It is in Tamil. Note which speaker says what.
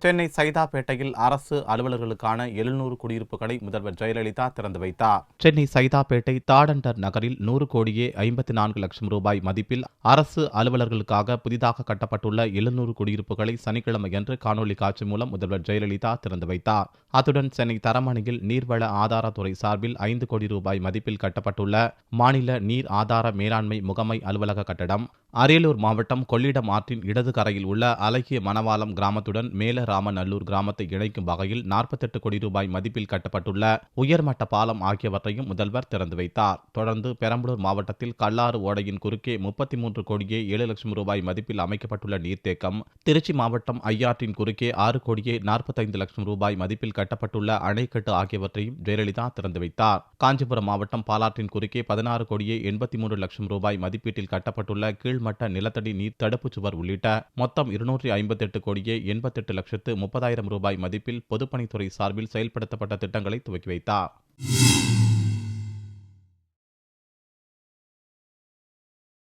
Speaker 1: சென்னை சைதாப்பேட்டையில் அரசு அலுவலர்களுக்கான 700 குடியிருப்புகளை முதல்வர் ஜெயலலிதா திறந்து வைத்தார். சென்னை சைதாப்பேட்டை தாடண்டர் நகரில் 100 கோடியே 54 லட்சம் ரூபாய் மதிப்பில் அரசு அலுவலர்களுக்காக புதிதாக கட்டப்பட்டுள்ள 700 குடியிருப்புகளை சனிக்கிழமையன்று காணொலி காட்சி மூலம் முதல்வர் ஜெயலலிதா திறந்து வைத்தார். அத்துடன் சென்னை தரமணியில் நீர்வள ஆதாரத்துறை சார்பில் 5 கோடி ரூபாய் மதிப்பில் கட்டப்பட்டுள்ள மாநில நீர் ஆதார மேலாண்மை முகமை அலுவலக கட்டடம், அரியலூர் மாவட்டம் கொள்ளிடம் ஆற்றின் இடது கரையில் உள்ள அழகிய மணவாளம் கிராமத்துடன் மேல ராமநல்லூர் கிராமத்தை இணைக்கும் வகையில் 48 கோடி ரூபாய் மதிப்பில் கட்டப்பட்டுள்ள உயர்மட்ட பாலம் ஆகியவற்றையும் முதல்வர் திறந்து வைத்தார். தொடர்ந்து பெரம்பலூர் மாவட்டத்தில் கல்லாறு ஓடையின் குறுக்கே 33 கோடியே 7 லட்சம் ரூபாய் மதிப்பில் அமைக்கப்பட்டுள்ள நீர்த்தேக்கம், திருச்சி மாவட்டம் ஐயாற்றின் குறுக்கே 6 கோடியே 45 லட்சம் ரூபாய் மதிப்பில் கட்டப்பட்டுள்ள அணைக்கட்டு ஆகியவற்றையும் ஜெயலலிதா திறந்து வைத்தார். காஞ்சிபுரம் மாவட்டம் பாலாற்றின் குறுக்கே 16 கோடியே 83 லட்சம் ரூபாய் மதிப்பீட்டில் கட்டப்பட்டுள்ள கீழ்மட்ட நிலத்தடி நீர் தடுப்பு சுவர் உள்ளிட்ட மொத்தம் 258 கோடியே 88 லட்சத்து 30,000 ரூபாய் மதிப்பில் பொதுப்பணித்துறை சார்பில் செயல்படுத்தப்பட்ட திட்டங்களை துவக்கி வைத்தார்.